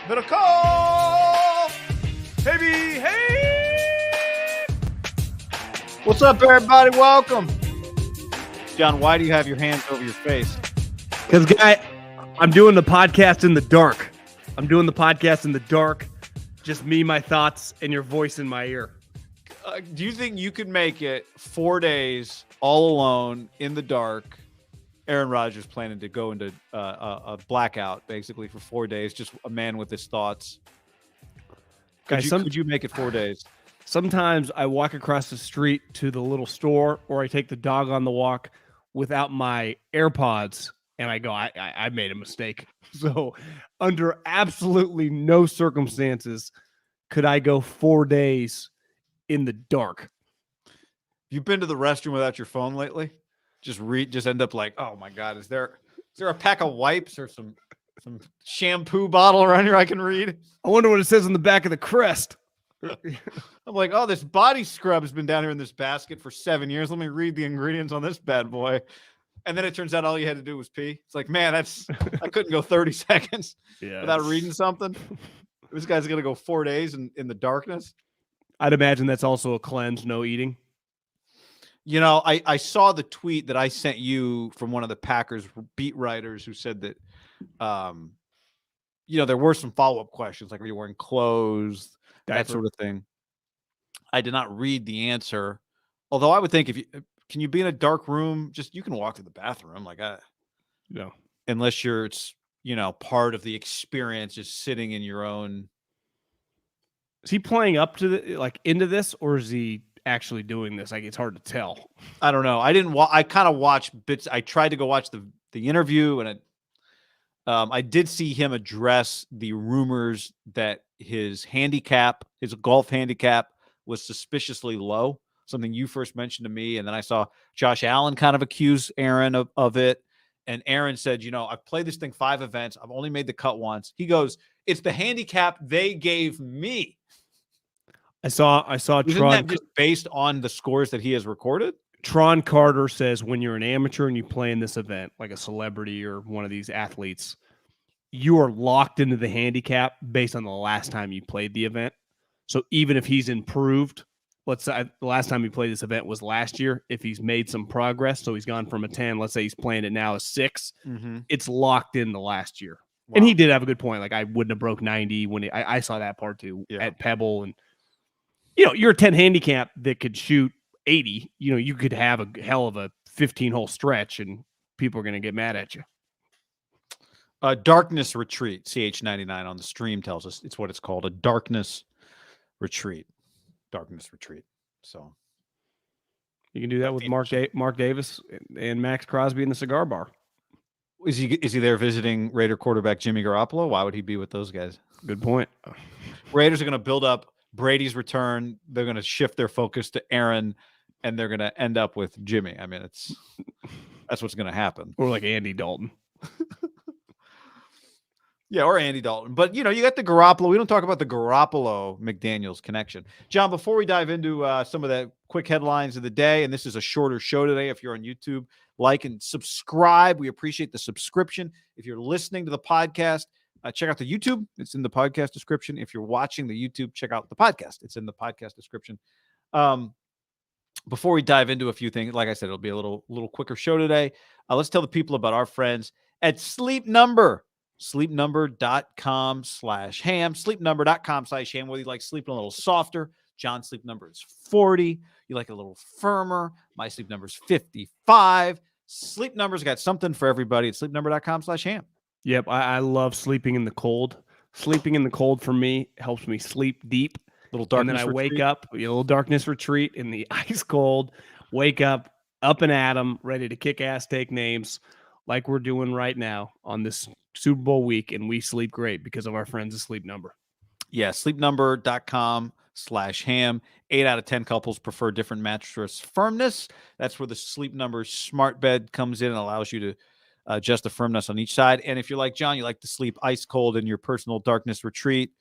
MIDDLEKAUFF! Hey! What's up, everybody? Welcome. John, why do you have your hands over your face? Because, guy, I'm doing the podcast in the dark. Just me, my thoughts, and your voice in my ear. Do you think you could make it 4 days all alone in the dark? Aaron Rodgers planning to go into a blackout basically for 4 days, just a man with his thoughts. Could you make it 4 days? Sometimes I walk across the street to the little store, or I take the dog on the walk without my AirPods, and I go, I made a mistake. So under absolutely no circumstances could I go 4 days in the dark. You've been to the restroom without your phone lately? Just end up like, oh my God, is there a pack of wipes or some shampoo bottle around here I can read? I wonder what it says on the back of the crest. I'm like, oh, this body scrub has been down here in this basket for 7 years. Let me read the ingredients on this bad boy. And then it turns out all you had to do was pee. It's like, man, I couldn't go 30 seconds without reading something. This guy's going to go 4 days in the darkness. I'd imagine that's also a cleanse, no eating. You know, I saw the tweet that I sent you from one of the Packers beat writers who said that, there were some follow-up questions, like, are you wearing clothes, that sort of thing. I did not read the answer, although I would think can you be in a dark room? You can walk to the bathroom, no, unless it's part of the experience, just sitting in your own. Is he playing up to into this, or is he actually doing this? It's hard to tell. I don't know. I kind of watched bits. I tried to go watch the interview, and I did see him address the rumors that his golf handicap was suspiciously low, something you first mentioned to me. And then I saw Josh Allen kind of accuse Aaron of it. And Aaron said, I've played this thing 5 events. I've only made the cut once. He goes, it's the handicap they gave me. I saw Isn't Tron, that just based on the scores that he has recorded? Tron Carter says when you're an amateur and you play in this event, like a celebrity or one of these athletes, you are locked into the handicap based on the last time you played the event. So even if he's improved, let's say the last time he played this event was last year, if he's made some progress, so he's gone from a 10, let's say he's playing it now a 6, it's locked in the last year. Wow. And he did have a good point. Like, I wouldn't have broke 90 when I saw that part too at Pebble. And, you're a 10 handicap that could shoot 80. You could have a hell of a 15-hole stretch and people are going to get mad at you. Darkness Retreat, CH99 on the stream tells us it's what it's called, a Darkness Retreat. Darkness Retreat. So you can do that with Mark Davis and Max Crosby in the cigar bar. Is he there visiting Raider quarterback Jimmy Garoppolo? Why would he be with those guys? Good point. Raiders are going to build up Brady's return. They're going to shift their focus to Aaron, and they're going to end up with Jimmy. I mean, that's what's going to happen. Or like Andy Dalton. Yeah, or Andy Dalton. But, you got the Garoppolo. We don't talk about the Garoppolo-McDaniels connection. John, before we dive into some of the quick headlines of the day, and this is a shorter show today, if you're on YouTube, like and subscribe. We appreciate the subscription. If you're listening to the podcast, check out the YouTube. It's in the podcast description. If you're watching the YouTube, check out the podcast. It's in the podcast description. Before we dive into a few things, like I said, it'll be a little quicker show today. Let's tell the people about our friends at Sleep Number. Sleepnumber.com/ham. Sleepnumber.com/ham. Whether you like sleeping a little softer, John's Sleep Number is 40. You like a little firmer, my Sleep Number is 55. Sleep Number's got something for everybody at sleepnumber.com/ham. Yep, I love sleeping in the cold. Sleeping in the cold for me helps me sleep deep. Little darkness and then I retreat. wake up, a little darkness retreat in the ice cold. Wake up and at 'em, ready to kick ass, take names, like we're doing right now on this Super Bowl week, and we sleep great because of our friends at Sleep Number. Yeah, sleepnumber.com/ham. 8 out of 10 couples prefer different mattress firmness. That's where the Sleep Number smart bed comes in and allows you to adjust the firmness on each side. And if you're like John, you like to sleep ice cold in your personal darkness retreat,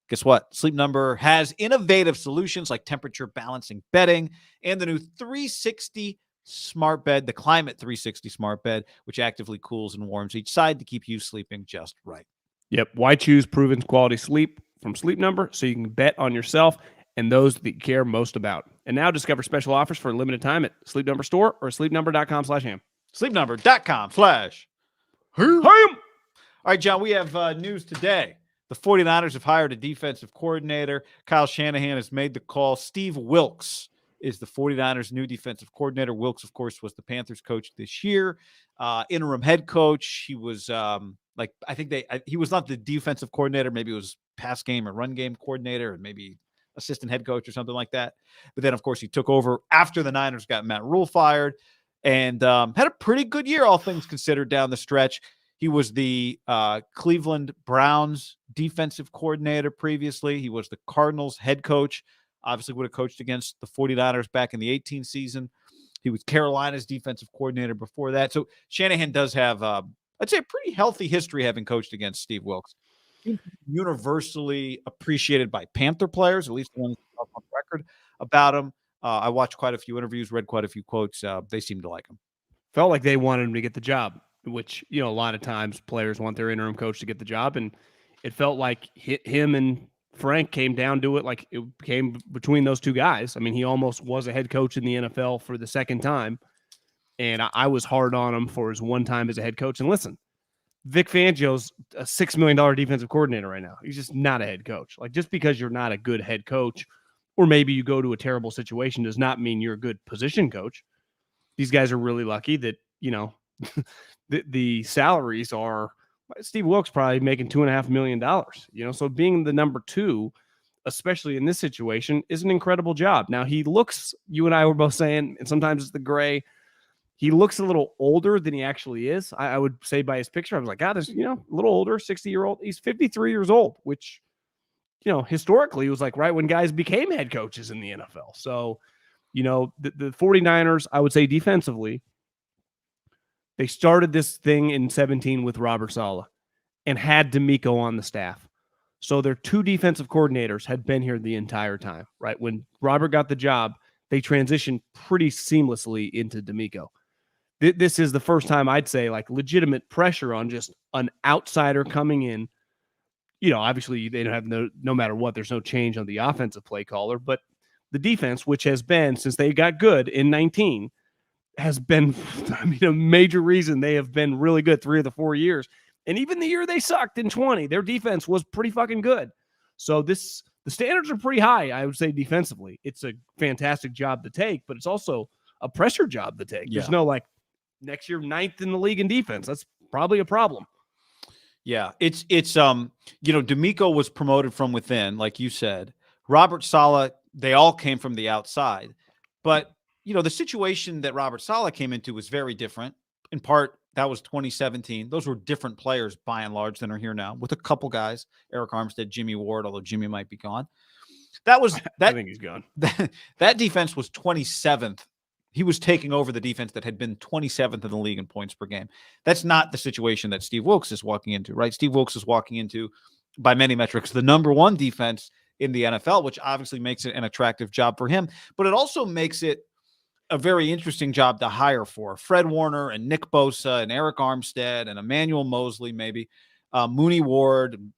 guess what? Sleep Number has innovative solutions like temperature balancing bedding and the new 360 smart bed, the Climate 360 smart bed, which actively cools and warms each side to keep you sleeping just right. Yep. Why choose proven quality sleep from Sleep Number so you can bet on yourself and those that you care most about. And now discover special offers for a limited time at Sleep Number Store or sleepnumber.com/ham. Sleepnumber.com/ham. All right, John, we have news today. The 49ers have hired a defensive coordinator. Kyle Shanahan has made the call. Steve Wilks is the 49ers' new defensive coordinator. Wilks, of course, was the Panthers coach this year. Interim head coach. He was he was not the defensive coordinator. Maybe it was pass game or run game coordinator, and maybe assistant head coach or something like that. But then, of course, he took over after the Niners got Matt Rule fired and had a pretty good year, all things considered, down the stretch. He was the Cleveland Browns defensive coordinator previously. He was the Cardinals head coach. Obviously would have coached against the 49ers back in the 2018 season. He was Carolina's defensive coordinator before that. So Shanahan does have, I'd say, a pretty healthy history having coached against Steve Wilks. He's universally appreciated by Panther players, at least the ones up on record about him. I watched quite a few interviews, read quite a few quotes. They seem to like him. Felt like they wanted him to get the job, which, a lot of times players want their interim coach to get the job. And it felt like him and Frank came down to it like it came between those two guys. I mean, he almost was a head coach in the NFL for the second time. And I was hard on him for his one time as a head coach. And listen, Vic Fangio's a $6 million defensive coordinator right now. He's just not a head coach. Like, just because you're not a good head coach, or maybe you go to a terrible situation, does not mean you're a good position coach. These guys are really lucky that, the salaries are Steve Wilks probably making $2.5 million, so being the number two, especially in this situation, is an incredible job. Now he looks, you and I were both saying, and sometimes it's the gray, he looks a little older than he actually is. I would say by his picture, I was like, God, this, a little older, 60-year-old. He's 53 years old, which, historically was like right when guys became head coaches in the NFL. So, the 49ers, I would say defensively, they started this thing in 2017 with Robert Saleh and had D'Amico on the staff. So their two defensive coordinators had been here the entire time, right? When Robert got the job, they transitioned pretty seamlessly into D'Amico. This is the first time I'd say like legitimate pressure on just an outsider coming in. Obviously they don't have no matter what, there's no change on the offensive play caller, but the defense, which has been since they got good in 19, has been, a major reason they have been really good 3 of the 4 years. And even the year they sucked in 20, their defense was pretty fucking good. So the standards are pretty high, I would say, defensively. It's a fantastic job to take, but it's also a pressure job to take. Yeah. There's no like next year 9th in the league in defense. That's probably a problem. Yeah, it's D'Amico was promoted from within, like you said. Robert Saleh, they all came from the outside. But the situation that Robert Saleh came into was very different. In part, that was 2017. Those were different players by and large than are here now, with a couple guys, Eric Armstead, Jimmy Ward, although Jimmy might be gone. I think he's gone. That defense was 27th. He was taking over the defense that had been 27th in the league in points per game. That's not the situation that Steve Wilks is walking into, right? Steve Wilks is walking into, by many metrics, the number one defense in the NFL, which obviously makes it an attractive job for him, but it also makes it a very interesting job to hire for. Fred Warner and Nick Bosa and Eric Armstead and Emmanuel Mosley, maybe Mooney Ward,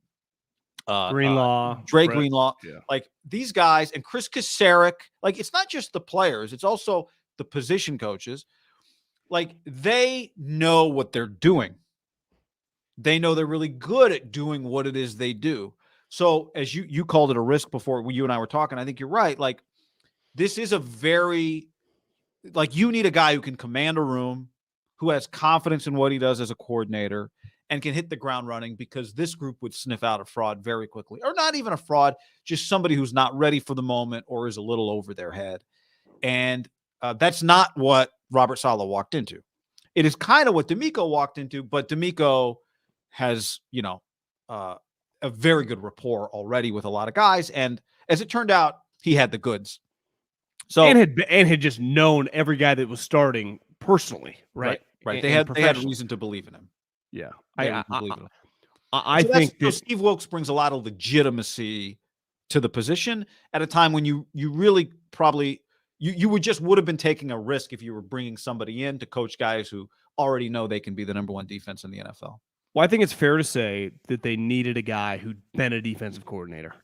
Greenlaw, Dre Greenlaw, like these guys, and Chris Kasarik. Like, it's not just the players, it's also the position coaches. Like, they know what they're doing. They know they're really good at doing what it is they do. So as you called it a risk before when you and I were talking, I think you're right. Like, this is a very, like, you need a guy who can command a room, who has confidence in what he does as a coordinator, and can hit the ground running, because this group would sniff out a fraud very quickly. Or not even a fraud, just somebody who's not ready for the moment or is a little over their head. And that's not what Robert Saleh walked into. It is kind of what D'Amico walked into, but D'Amico has, a very good rapport already with a lot of guys. And as it turned out, he had the goods. So and had just known every guy that was starting personally, right? Right. They had reason to believe in him. Yeah, I think that Steve Wilks brings a lot of legitimacy to the position at a time when you really probably you would have been taking a risk if you were bringing somebody in to coach guys who already know they can be the number one defense in the NFL. Well, I think it's fair to say that they needed a guy who'd been a defensive coordinator.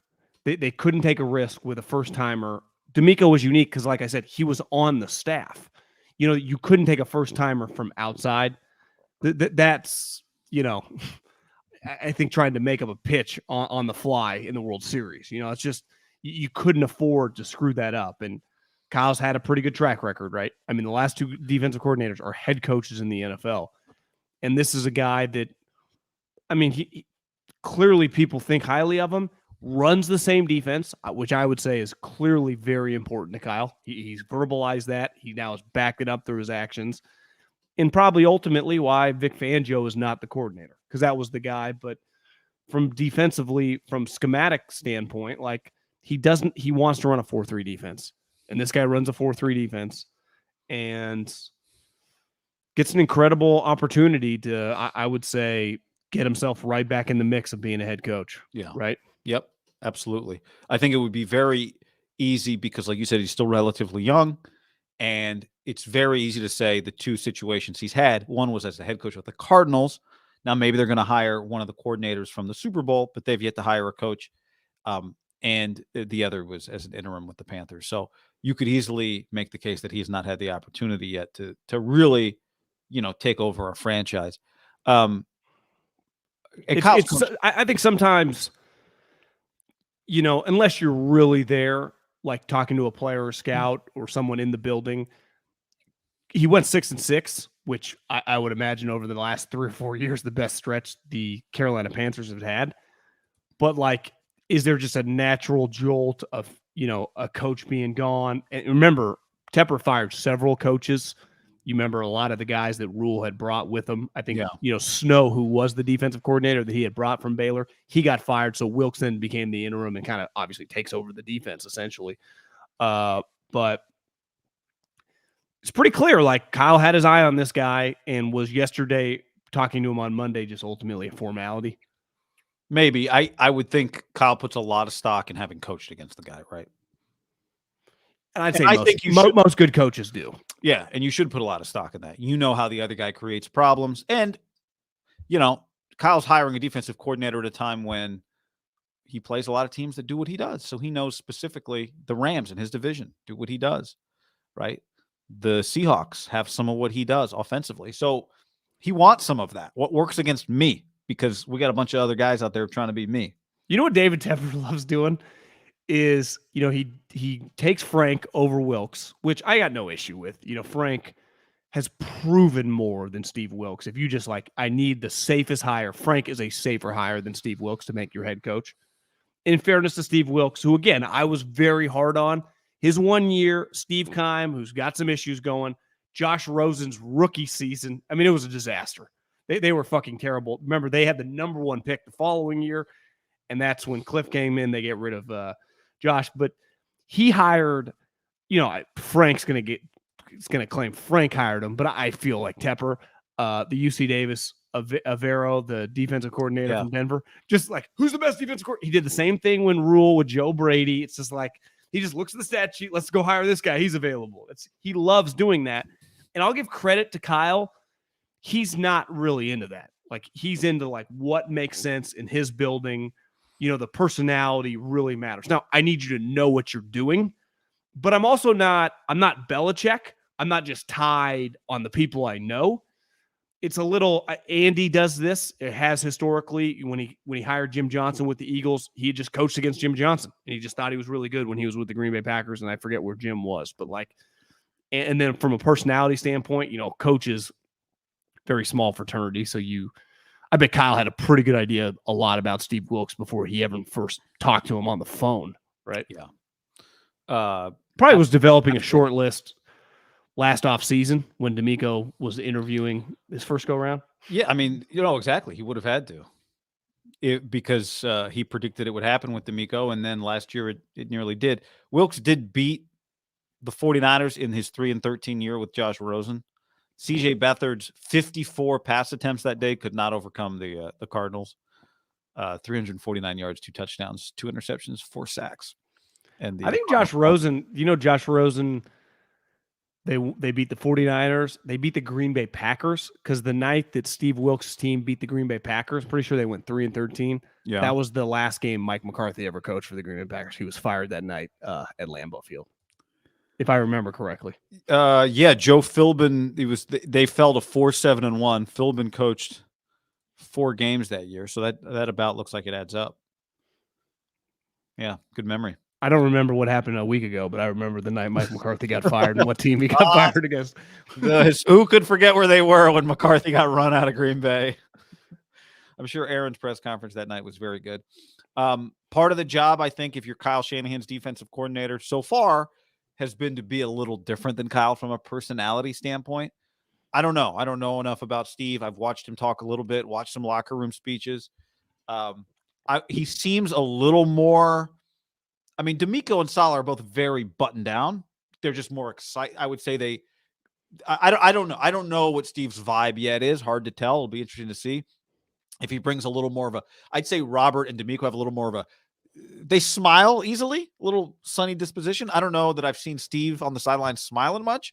They couldn't take a risk with a first-timer. D'Amico was unique because, like I said, he was on the staff. You couldn't take a first-timer from outside. That's, I think trying to make up a pitch on the fly in the World Series. It's just you couldn't afford to screw that up. And Kyle's had a pretty good track record, right? I mean, the last two defensive coordinators are head coaches in the NFL. And this is a guy that, I mean, he clearly people think highly of him, runs the same defense, which I would say is clearly very important to Kyle. He's verbalized that. He now is backing up through his actions. And probably ultimately why Vic Fangio is not the coordinator, because that was the guy. But from defensively, from schematic standpoint, like he wants to run a 4-3 defense. And this guy runs a 4-3 defense and gets an incredible opportunity to, I would say, get himself right back in the mix of being a head coach. Yeah. Right. Yep. Absolutely. I think it would be very easy because, like you said, he's still relatively young. And it's very easy to say the two situations he's had. One was as the head coach with the Cardinals. Now maybe they're going to hire one of the coordinators from the Super Bowl, but they've yet to hire a coach. And the other was as an interim with the Panthers. So you could easily make the case that he's not had the opportunity yet to really, take over a franchise. I think sometimes, unless you're really there, like talking to a player or scout or someone in the building, he went 6-6, which I would imagine over the last 3 or 4 years, the best stretch the Carolina Panthers have had. But like, is there just a natural jolt of, a coach being gone? And remember, Tepper fired several coaches. You remember a lot of the guys that Rule had brought with him. I think, Snow, who was the defensive coordinator that he had brought from Baylor, he got fired. So Wilks then became the interim and kind of obviously takes over the defense essentially. But it's pretty clear, like Kyle had his eye on this guy and was yesterday talking to him on Monday, just ultimately a formality. Maybe. I would think Kyle puts a lot of stock in having coached against the guy, right? And I'd say most good coaches do. Yeah, and you should put a lot of stock in that. You know how the other guy creates problems. And, Kyle's hiring a defensive coordinator at a time when he plays a lot of teams that do what he does. So he knows specifically the Rams in his division do what he does, right? The Seahawks have some of what he does offensively. So he wants some of that. What works against me? Because we got a bunch of other guys out there trying to beat me. You know what David Tepper loves doing is, he takes Frank over Wilkes, which I got no issue with. Frank has proven more than Steve Wilkes. If you just I need the safest hire, Frank is a safer hire than Steve Wilkes to make your head coach. In fairness to Steve Wilkes, who, again, I was very hard on. His 1 year, Steve Keim, who's got some issues going, Josh Rosen's rookie season, I mean, it was a disaster. They were fucking terrible. Remember, they had the number 1 pick the following year, and that's when Cliff came in. They get rid of Josh. But he hired, Frank's going to claim Frank hired him, but I feel like Tepper, the UC Davis, Avero, the defensive coordinator from Denver, just who's the best defensive coordinator? He did the same thing when Rule with Joe Brady. It's just he just looks at the stat sheet. Let's go hire this guy. He's available. He loves doing that. And I'll give credit to Kyle. He's not really into that. He's into what makes sense in his building. The personality really matters. Now, I need you to know what you're doing, but I'm not Belichick. I'm not just tied on the people I know. It's a little, Andy does this. It has historically, when he hired Jim Johnson with the Eagles, he just coached against Jim Johnson. And he just thought he was really good when he was with the Green Bay Packers. And I forget where Jim was, but and then from a personality standpoint, coaches, very small fraternity. So I bet Kyle had a pretty good idea a lot about Steve Wilkes before he ever first talked to him on the phone. Right. Yeah. Probably was developing a short list last off season when D'Amico was interviewing his first go round. Yeah. I mean, exactly. He would have had to because he predicted it would happen with D'Amico. And then last year it nearly did. Wilkes did beat the 49ers in his 3-13 year with Josh Rosen. CJ Beathard's 54 pass attempts that day could not overcome the Cardinals. 349 yards, 2 touchdowns, 2 interceptions, 4 sacks. And I think Josh Rosen, Josh Rosen They beat the 49ers. They beat the Green Bay Packers because the night that Steve Wilks' team beat the Green Bay Packers, pretty sure they went 3-13. Yeah. That was the last game Mike McCarthy ever coached for the Green Bay Packers. He was fired that night at Lambeau Field, if I remember correctly. Yeah, Joe Philbin. They fell to 4-7-1. Philbin coached 4 games that year, so that about looks like it adds up. Yeah, good memory. I don't remember what happened a week ago, but I remember the night Mike McCarthy got fired and what team he got fired against. Who could forget where they were when McCarthy got run out of Green Bay? I'm sure Aaron's press conference that night was very good. Part of the job, I think, if you're Kyle Shanahan's defensive coordinator so far, has been to be a little different than Kyle from a personality standpoint. I don't know. I don't know enough about Steve. I've watched him talk a little bit, watched some locker room speeches. He seems a little more. I mean, D'Amico and Saleh are both very buttoned down. They're just more excited. I would say I don't know. I don't know what Steve's vibe yet is. Hard to tell. It'll be interesting to see if he brings a little more of a. I'd say Robert and D'Amico have a little more of a. They smile easily, a little sunny disposition. I don't know that I've seen Steve on the sideline smiling much,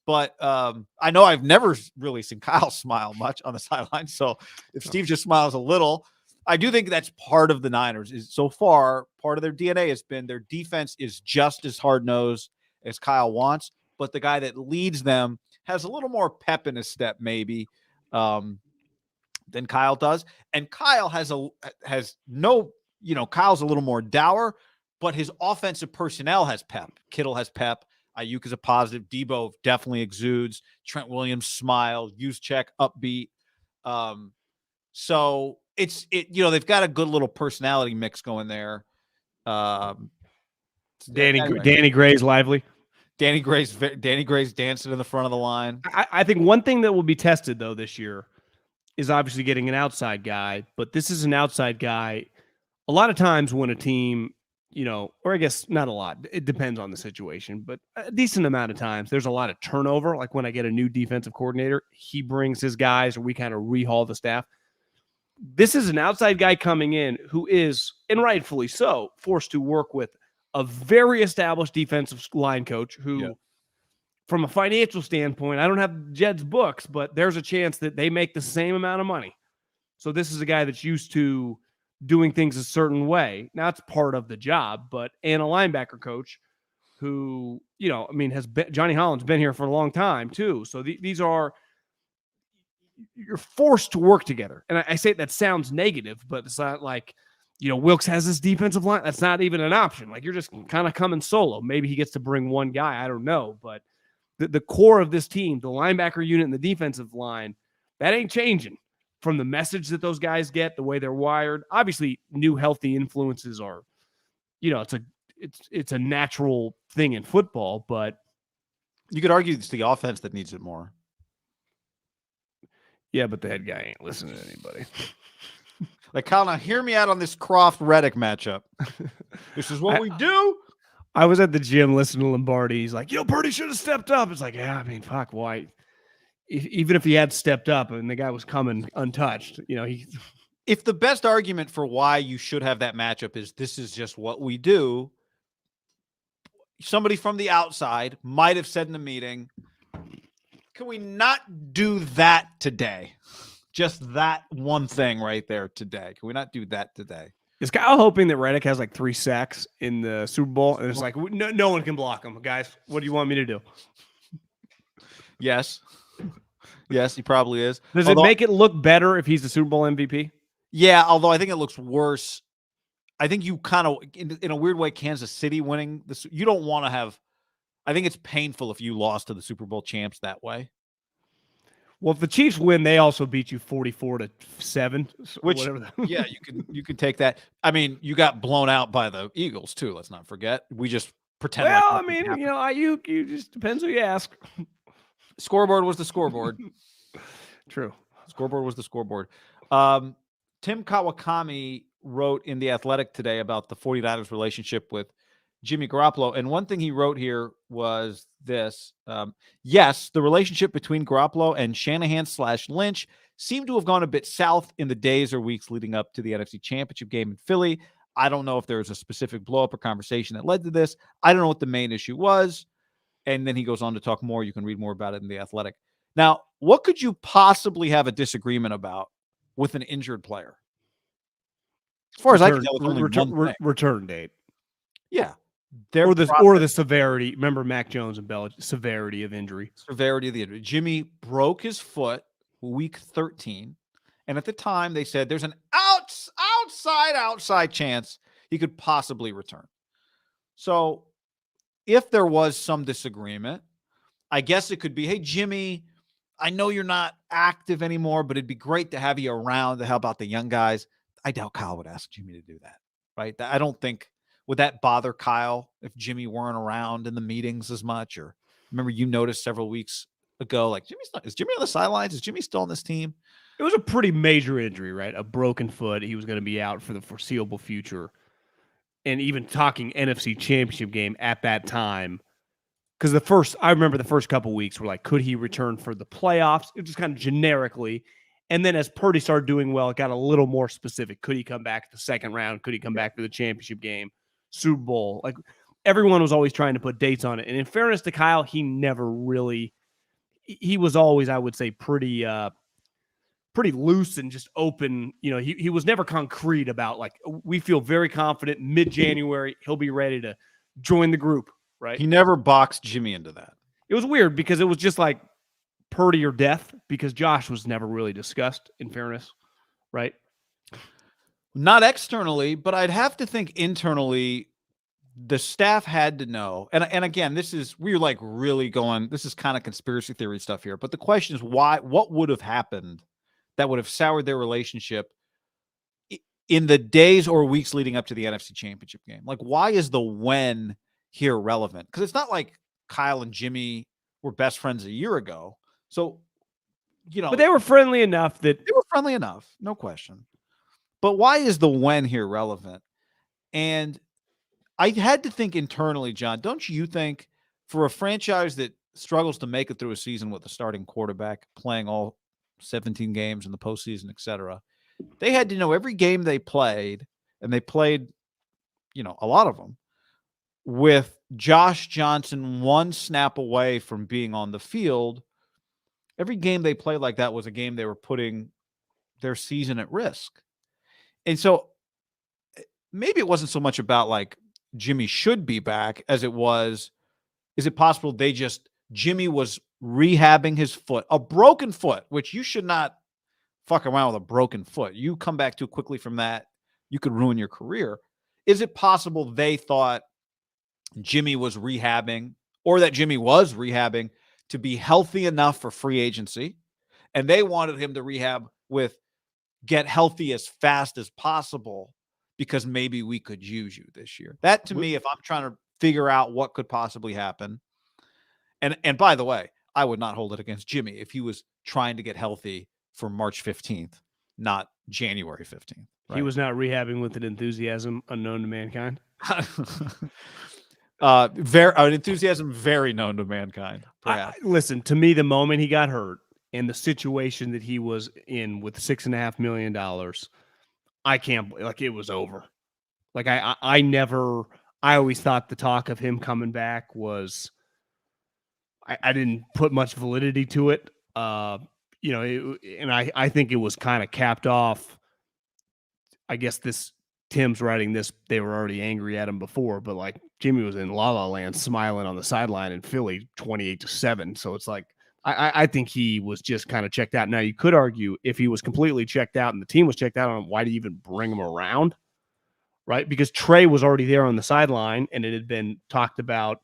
but I know I've never really seen Kyle smile much on the sideline. So if Steve just smiles a little. I do think that's part of the Niners. Is so far part of their DNA has been their defense is just as hard-nosed as Kyle wants, but the guy that leads them has a little more pep in his step, maybe, than Kyle does. And Kyle has no, Kyle's a little more dour, but his offensive personnel has pep. Kittle has pep. Ayuk is a positive. Debo definitely exudes. Trent Williams smile. Juszczyk upbeat. So they've got a good little personality mix going there. Danny Gray's lively. Danny Gray's dancing in the front of the line. I think one thing that will be tested though this year is obviously getting an outside guy, but this is an outside guy. A lot of times when a team, or I guess not a lot, it depends on the situation, but a decent amount of times there's a lot of turnover. Like when I get a new defensive coordinator, he brings his guys or we kind of rehaul the staff. This is an outside guy coming in who is, and rightfully so, forced to work with a very established defensive line coach who, from a financial standpoint, I don't have Jed's books, but there's a chance that they make the same amount of money. So this is a guy that's used to doing things a certain way. Now, it's part of the job, and a linebacker coach who, Johnny Holland's been here for a long time too. So these are... You're forced to work together. And I say that sounds negative, but it's not like, Wilkes has this defensive line. That's not even an option. Like you're just kind of coming solo. Maybe he gets to bring one guy. I don't know. But the core of this team, the linebacker unit and the defensive line, that ain't changing from the message that those guys get, the way they're wired. Obviously, new healthy influences are, it's a natural thing in football, but you could argue it's the offense that needs it more. Yeah, but the head guy ain't listening to anybody. Like, Kyle, now hear me out on this Croft-Reddick matchup. This is what we do. I was at the gym listening to Lombardi. He's like, Purdy should have stepped up. It's like, yeah, I mean, fuck, why? Even if he had stepped up and the guy was coming untouched, If the best argument for why you should have that matchup is this is just what we do, somebody from the outside might have said in the meeting, can we not do that today? Just that one thing right there today. Can we not do that today? Is Kyle hoping that Reddick has like 3 sacks in the Super Bowl? And it's like, no one can block him. Guys, what do you want me to do? Yes. Yes, he probably is. Does it make it look better if he's the Super Bowl MVP? Yeah, although I think it looks worse. I think you kind of, in a weird way, Kansas City winning this. You don't want to have. I think it's painful if you lost to the Super Bowl champs that way. Well, if the Chiefs win, they also beat you 44-7. Which, yeah, you can take that. I mean, you got blown out by the Eagles too. Let's not forget. We just pretend. Well, I mean, you just depends who you ask. Scoreboard was the scoreboard. True. Scoreboard was the scoreboard. Tim Kawakami wrote in The Athletic today about the 49ers relationship with Jimmy Garoppolo. And one thing he wrote here was this. Yes, the relationship between Garoppolo and Shanahan/Lynch seemed to have gone a bit south in the days or weeks leading up to the NFC Championship game in Philly. I don't know if there was a specific blow-up or conversation that led to this. I don't know what the main issue was. And then he goes on to talk more. You can read more about it in The Athletic. Now, what could you possibly have a disagreement about with an injured player? As far as I can tell, it's only one thing. Return date. Yeah. Or the severity. Remember Mac Jones and Belichick, severity of injury. Severity of the injury. Jimmy broke his foot week 13. And at the time, they said there's an outside chance he could possibly return. So if there was some disagreement, I guess it could be, hey, Jimmy, I know you're not active anymore, but it'd be great to have you around to help out the young guys. I doubt Kyle would ask Jimmy to do that, right? I don't think, would that bother Kyle if Jimmy weren't around in the meetings as much? Or remember you noticed several weeks ago, like, is Jimmy on the sidelines? Is Jimmy still on this team? It was a pretty major injury, right? A broken foot. He was going to be out for the foreseeable future. And even talking NFC Championship game at that time, because I remember the first couple weeks were like, could he return for the playoffs? It was just kind of generically. And then as Purdy started doing well, it got a little more specific. Could he come back at the second round? Could he come back for the championship game, Super Bowl? Like, everyone was always trying to put dates on it. And in fairness to Kyle, he never really, he was always, I would say, pretty loose and just open. You know, he was never concrete about, like, we feel very confident mid-January he'll be ready to join the group, right? He never boxed Jimmy into that. It was weird because it was just like Purdy or death, because Josh was never really discussed, in fairness, right? Not externally, but I'd have to think internally the staff had to know. And again, we're like really going, this is kind of conspiracy theory stuff here. But the question is, what would have happened that would have soured their relationship in the days or weeks leading up to the NFC Championship game? Like, why is the when here relevant? Because it's not like Kyle and Jimmy were best friends a year ago. So, you know. But they were friendly enough that. They were friendly enough, no question. But why is the when here relevant? And I had to think internally, John, don't you think for a franchise that struggles to make it through a season with a starting quarterback playing all 17 games in the postseason, et cetera, they had to know every game they played, and they played, you know, a lot of them, with Josh Johnson one snap away from being on the field. Every game they played like that was a game they were putting their season at risk. And so maybe it wasn't so much about like Jimmy should be back as it was, is it possible Jimmy was rehabbing his foot, a broken foot, which you should not fuck around with a broken foot. You come back too quickly from that, you could ruin your career. Is it possible they thought Jimmy was rehabbing, or that Jimmy was rehabbing to be healthy enough for free agency, and they wanted him to rehab with get healthy as fast as possible because maybe we could use you this year? That, to me, if I'm trying to figure out what could possibly happen, and by the way, I would not hold it against Jimmy if he was trying to get healthy for March 15th, not January 15th. Right? He was not rehabbing with an enthusiasm unknown to mankind. An enthusiasm very known to mankind. Listen, to me, the moment he got hurt and the situation that he was in with $6.5 million, I can't, like, it was over. Like, I always thought the talk of him coming back was, I didn't put much validity to it. You know, and I think it was kind of capped off. I guess Tim's writing this, they were already angry at him before, but like Jimmy was in La La Land smiling on the sideline in Philly 28-7. So it's like, I think he was just kind of checked out. Now, you could argue if he was completely checked out and the team was checked out on him, why do you even bring him around? Right? Because Trey was already there on the sideline and it had been talked about.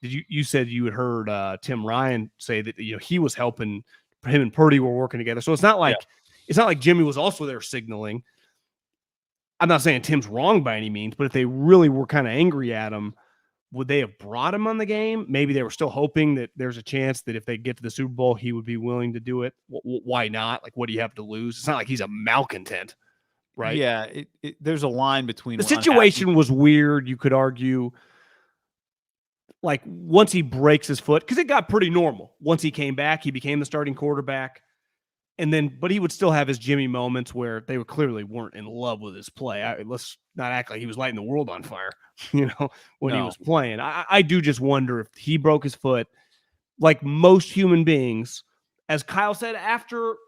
You said you had heard Tim Ryan say that, you know, he was helping, him and Purdy were working together. So it's not like Jimmy was also there signaling. I'm not saying Tim's wrong by any means, but if they really were kind of angry at him, would they have brought him on the game? Maybe they were still hoping that there's a chance that if they get to the Super Bowl, he would be willing to do it. Why not? Like, what do you have to lose? It's not like he's a malcontent, right? Yeah, there's a line between the situation was weird. You could argue, like, once he breaks his foot, because it got pretty normal. Once he came back, he became the starting quarterback. but he would still have his Jimmy moments where they were clearly weren't in love with his play. Let's not act like he was lighting the world on fire, when he was playing. I do just wonder if he broke his foot, like most human beings, as Kyle said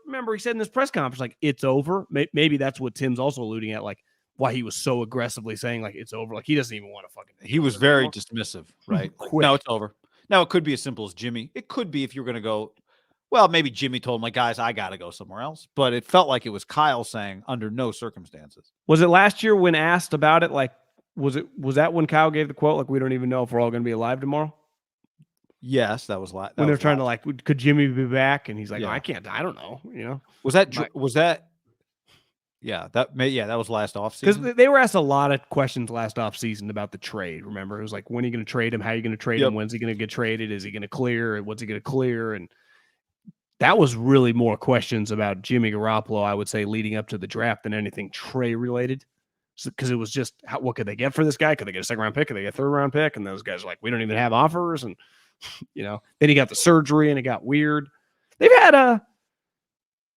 remember he said in this press conference, like, it's over. Maybe that's what Tim's also alluding at, like why he was so aggressively saying like it's over. Like he doesn't even want to fucking. He was very dismissive, right? No, it's over. Now it could be as simple as Jimmy. It could be if you're going to go. Well, maybe Jimmy told him, like, guys, I got to go somewhere else. But it felt like it was Kyle saying, under no circumstances. Was it last year when asked about it? Like, was that when Kyle gave the quote, like, we don't even know if we're all going to be alive tomorrow? Yes, that was last. When they're trying to, like, could Jimmy be back? And he's like, I can't. I don't know. Was that? Yeah, that was last offseason. Because they were asked a lot of questions last offseason about the trade. Remember, it was like, when are you going to trade him? How are you going to trade him? When's he going to get traded? Is he going to clear? What's he going to clear? And that was really more questions about Jimmy Garoppolo, I would say, leading up to the draft than anything Trey related. Because it was just, what could they get for this guy? Could they get a second-round pick? Could they get a third-round pick? And those guys are like, we don't even have offers. And, then he got the surgery and it got weird. They've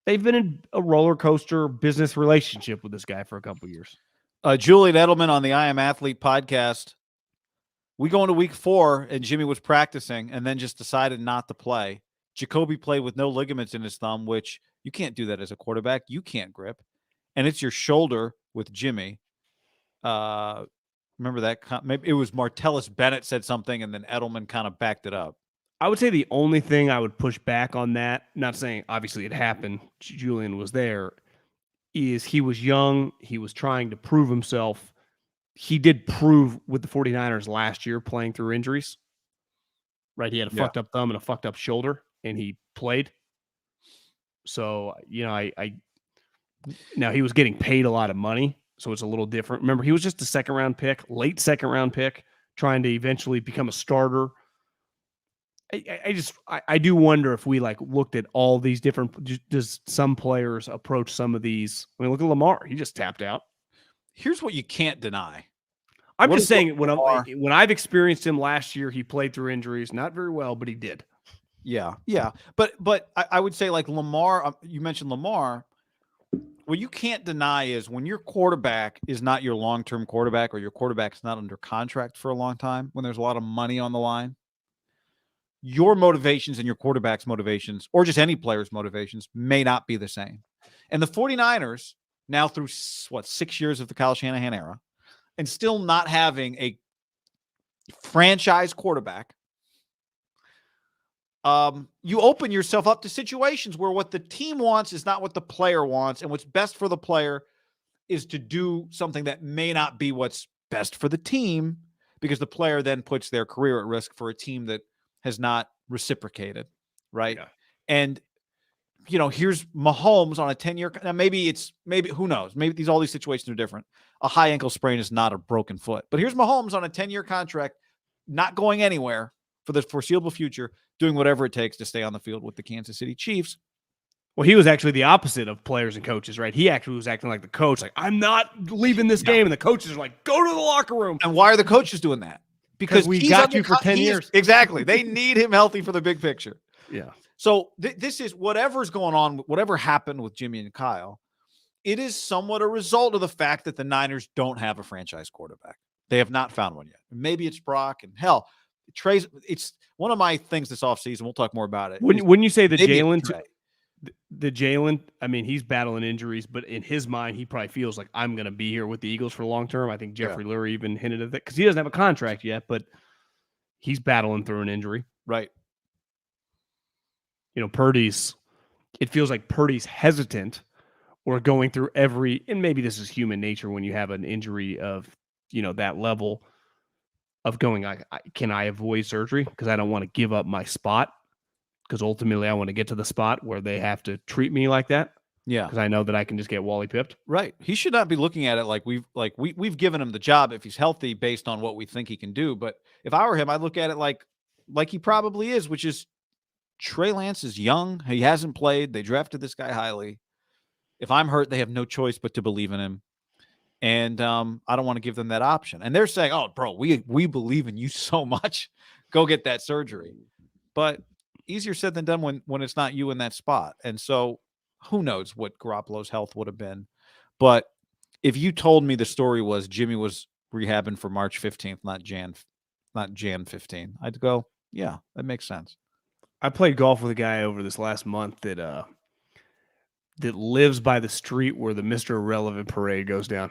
been in a roller coaster business relationship with this guy for a couple of years. Julian Edelman on the I Am Athlete podcast. We go into week 4 and Jimmy was practicing and then just decided not to play. Jacoby played with no ligaments in his thumb, which you can't do that as a quarterback. You can't grip. And it's your shoulder with Jimmy. Remember that? Maybe it was Martellus Bennett said something, and then Edelman kind of backed it up. I would say the only thing I would push back on that, not saying obviously it happened, Julian was there, is he was young. He was trying to prove himself. He did prove with the 49ers last year playing through injuries. Right? He had a fucked up thumb and a fucked up shoulder, and he played. So, now he was getting paid a lot of money, so it's a little different. Remember, he was just a late second round pick, trying to eventually become a starter. I do wonder if we looked at all these different, does some players approach some of these? I mean, look at Lamar. He just tapped out. Here's what you can't deny. I'm just saying when I've experienced him last year, he played through injuries, not very well, but he did. Yeah. But I would say like Lamar, you mentioned Lamar. What you can't deny is when your quarterback is not your long-term quarterback or your quarterback's not under contract for a long time, when there's a lot of money on the line, your motivations and your quarterback's motivations, or just any player's motivations, may not be the same. And the 49ers, now through 6 years of the Kyle Shanahan era, and still not having a franchise quarterback, you open yourself up to situations where what the team wants is not what the player wants, and what's best for the player is to do something that may not be what's best for the team, because the player then puts their career at risk for a team that has not reciprocated, right? Yeah. And here's Mahomes on a 10-year. Now maybe who knows? Maybe all these situations are different. A high ankle sprain is not a broken foot, but here's Mahomes on a 10-year contract, not going anywhere for the foreseeable future, doing whatever it takes to stay on the field with the Kansas City Chiefs. Well, he was actually the opposite of players and coaches, right? He actually was acting like the coach, like, I'm not leaving this game. And the coaches are like, go to the locker room. And why are the coaches doing that? Because we got you for 10 years. Exactly. They need him healthy for the big picture. Yeah. So this is whatever's going on, whatever happened with Jimmy and Kyle, it is somewhat a result of the fact that the Niners don't have a franchise quarterback. They have not found one yet. Maybe it's Brock, and hell, Trey's. It's one of my things this offseason. We'll talk more about it. Wouldn't you say the Jalen, I mean, he's battling injuries, but in his mind, he probably feels like I'm going to be here with the Eagles for long term. I think Jeffrey Lurie even hinted at that because he doesn't have a contract yet, but he's battling through an injury. Right. It feels like Purdy's hesitant or going through and maybe this is human nature when you have an injury of, that level of going, can I avoid surgery? Because I don't want to give up my spot. Because ultimately I want to get to the spot where they have to treat me like that. Yeah. Because I know that I can just get Wally pipped. Right. He should not be looking at it like we've given him the job if he's healthy based on what we think he can do. But if I were him, I'd look at it like he probably is, which is Trey Lance is young. He hasn't played. They drafted this guy highly. If I'm hurt, they have no choice but to believe in him. And I don't want to give them that option. And they're saying, oh, bro, we believe in you so much. Go get that surgery. But easier said than done when it's not you in that spot. And so who knows what Garoppolo's health would have been. But if you told me the story was Jimmy was rehabbing for March 15th, not Jan 15, I'd go, yeah, that makes sense. I played golf with a guy over this last month that lives by the street where the Mr. Irrelevant parade goes down.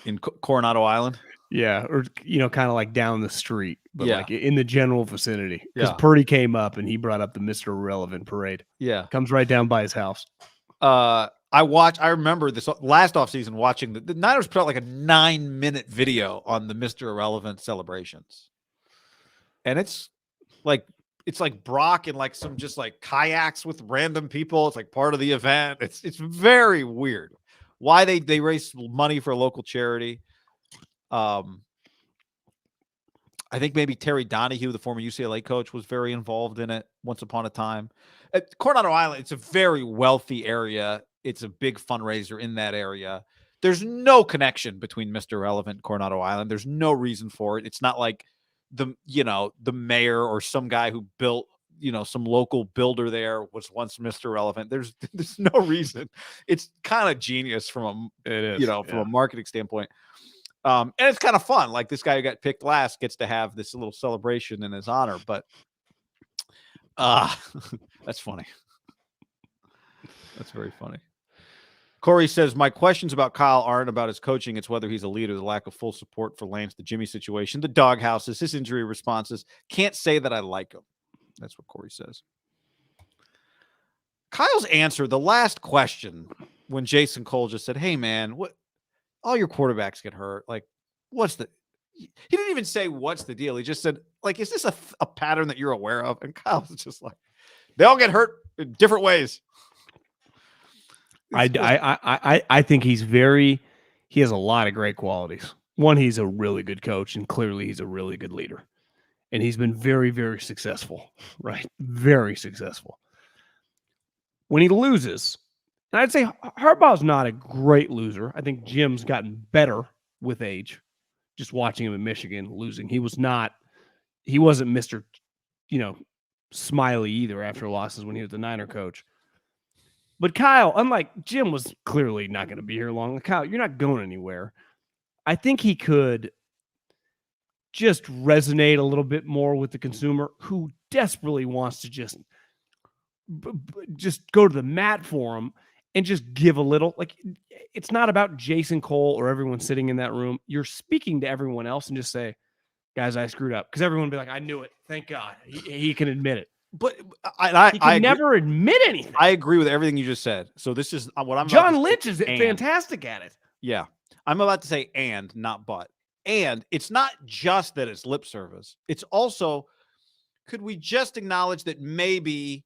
In Coronado Island? Yeah, or kind of like down the street, but Yeah. like in the general vicinity. Because Yeah. Purdy came up and he brought up the Mr. Irrelevant parade. Yeah. Comes right down by his house. I remember this last offseason watching the Niners put out like a 9-minute video on the Mr. Irrelevant celebrations. And it's like Brock and like some just like kayaks with random people. It's like part of the event. It's very weird. Why they raise money for a local charity. I think maybe Terry Donahue, the former UCLA coach, was very involved in it once upon a time. At Coronado Island, it's a very wealthy area. It's a big fundraiser in that area. There's no connection between Mr. Relevant and Coronado Island. There's no reason for it. It's not like the mayor or some guy who built, some local builder there was once Mr. Relevant. There's no reason. It's kind of genius from a marketing standpoint. And it's kind of fun. Like this guy who got picked last gets to have this little celebration in his honor, but that's funny. That's very funny. Corey says, my questions about Kyle aren't about his coaching. It's whether he's a leader, the lack of full support for Lance, the Jimmy situation, the doghouses, his injury responses. Can't say that I like him. That's what Corey says. Kyle's answer, the last question, when Jason Cole just said, hey, man, what? All your quarterbacks get hurt. Like, he didn't even say, what's the deal? He just said, like, is this a pattern that you're aware of? And Kyle's just like, they all get hurt in different ways. I think he has a lot of great qualities. One, he's a really good coach, and clearly he's a really good leader. And he's been very, very successful, right? Very successful. When he loses, and I'd say Harbaugh's not a great loser. I think Jim's gotten better with age. Just watching him in Michigan losing. He wasn't Mr. Smiley either after losses when he was the Niner coach. But Kyle, unlike Jim, was clearly not going to be here long. Kyle, you're not going anywhere. I think he could just resonate a little bit more with the consumer who desperately wants to just go to the mat for him and just give a little. Like, it's not about Jason Cole or everyone sitting in that room. You're speaking to everyone else and just say, guys, I screwed up. Because everyone will be like, I knew it. Thank God. He can admit it. But I never admit anything. I agree with everything you just said. So this is what I'm. John Lynch is fantastic at it. Yeah, I'm about to say and, not but. And it's not just that it's lip service. It's also, could we just acknowledge that maybe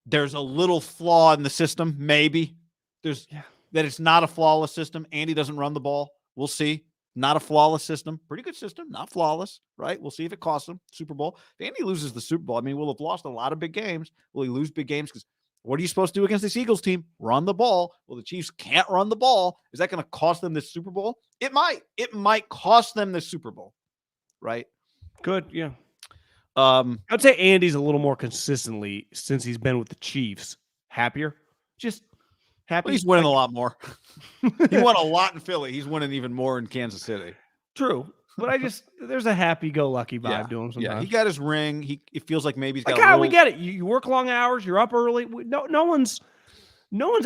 there's a little flaw in the system? Maybe that it's not a flawless system. Andy doesn't run the ball. We'll see. Not a flawless system. Pretty good system. Not flawless, right? We'll see if it costs him Super Bowl. If Andy loses the Super Bowl, I mean, we'll have lost a lot of big games. Will he lose big games? Because what are you supposed to do against this Eagles team? Run the ball. Well, the Chiefs can't run the ball. Is that going to cost them this Super Bowl? It might. It might cost them this Super Bowl, right? Good, yeah. I'd say Andy's a little more consistently, since he's been with the Chiefs, happier. Just happy. Well, he's winning a lot more. He won a lot in Philly. He's winning even more in Kansas City. True. But there's a happy-go-lucky vibe to him sometimes. Yeah, he got his ring. It feels like maybe he's got we get it. You work long hours. You're up early. No one's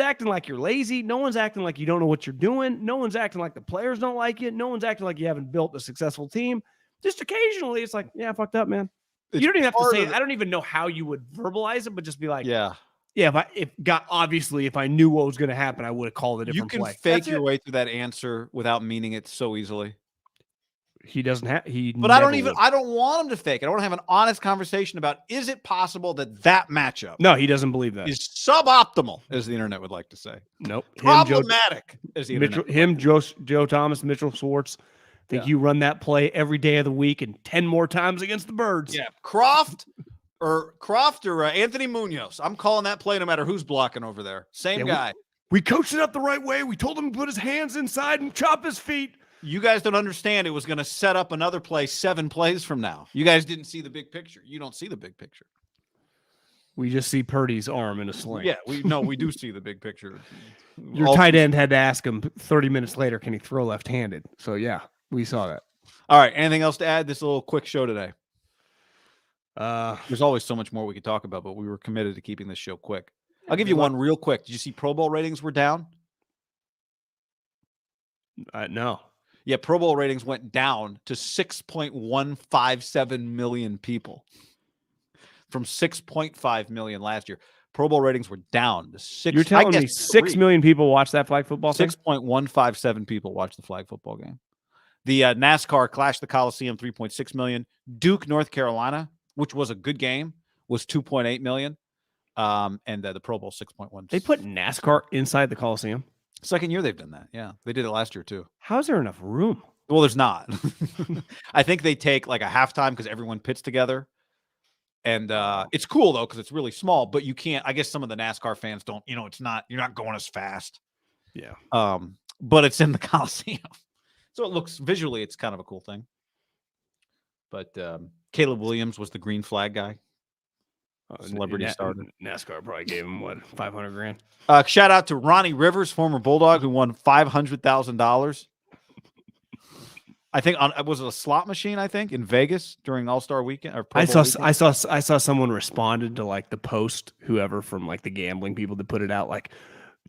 acting like you're lazy. No one's acting like you don't know what you're doing. No one's acting like the players don't like you. No one's acting like you haven't built a successful team. Just occasionally, it's like, yeah, I fucked up, man. You don't even have to say it. I don't even know how you would verbalize it, but just be like, yeah. If I knew what was going to happen, I would have called a different play. You can fake your way through that answer without meaning it so easily. He doesn't have. But I don't want him to fake it. I want to have an honest conversation about, is it possible that matchup? No, he doesn't believe that. Is suboptimal, as the internet would like to say. Nope. Problematic, as the internet. Joe Thomas, Mitchell Schwartz. I think you run that play every day of the week and 10 more times against the Birds. Yeah. Croft or Anthony Munoz. I'm calling that play no matter who's blocking over there. Same guy. We coached it up the right way. We told him to put his hands inside and chop his feet. You guys don't understand. It was going to set up another play 7 plays from now. You guys didn't see the big picture. You don't see the big picture. We just see Purdy's arm in a sling. Yeah, we do see the big picture. Your tight end had to ask him 30 minutes later, can he throw left-handed? So, yeah, we saw that. All right. Anything else to add? This is a little quick show today. There's always so much more we could talk about, but we were committed to keeping this show quick. I'll give you one real quick. Did you see Pro Bowl ratings were down? No. Yeah, Pro Bowl ratings went down to 6.157 million people from 6.5 million last year. Pro Bowl ratings were down to 6. You're telling me 6 million people watch that flag football thing? 6.157 people watch the flag football game. The NASCAR Clash the Coliseum, 3.6 million. Duke, North Carolina, which was a good game, was 2.8 million. And the Pro Bowl, 6.1. They put NASCAR inside the Coliseum? Second year they've done that. Yeah, they did it last year too. How's there enough room? Well, there's not. I think they take like a halftime because everyone pits together. And it's cool though because it's really small, but you can't. I guess some of the NASCAR fans don't. It's not. You're not going as fast. Yeah. But it's in the Coliseum, so it looks visually. It's kind of a cool thing. But Caleb Williams was the green flag guy. Celebrity starter. NASCAR probably gave him what, $500,000. Shout out to Ronnie Rivers, former Bulldog, who won $500,000. I think was it a slot machine? I think in Vegas during All-Star Weekend or Pro Bowl weekend? I saw someone responded to like the post, whoever from like the gambling people that put it out, like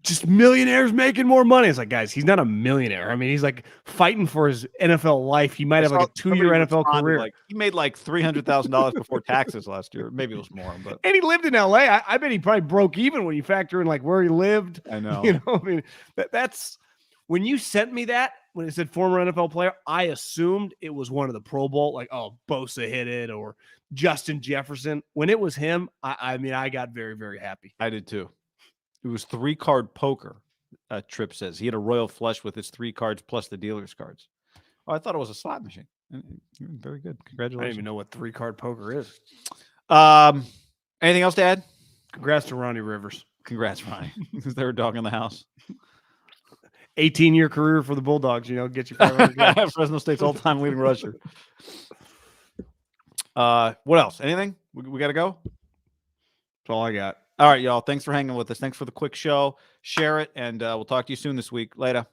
just millionaires making more money. It's like, guys, he's not a millionaire. I mean, he's like fighting for his NFL life. He might have like a 2-year NFL career. Like, he made like $300,000 before taxes last year. Maybe it was more, but and he lived in LA. I bet he probably broke even when you factor in like where he lived. I know. I mean, that's when you sent me that. When it said former NFL player, I assumed it was one of the Pro Bowl, like, oh, Bosa hit it or Justin Jefferson. When it was him, I mean, I got very, very happy. I did too. It was 3-card poker, Tripp says. He had a royal flush with his 3 cards plus the dealer's cards. Oh, I thought it was a slot machine. Very good. Congratulations. I don't even know what 3-card poker is. Anything else to add? Congrats to Ronnie Rivers. Congrats, Ronnie. Is there a dog in the house? 18-year career for the Bulldogs, get you 500. Fresno State's all-time leading rusher. What else? Anything? We got to go? That's all I got. All right, y'all. Thanks for hanging with us. Thanks for the quick show. Share it, and we'll talk to you soon this week. Later.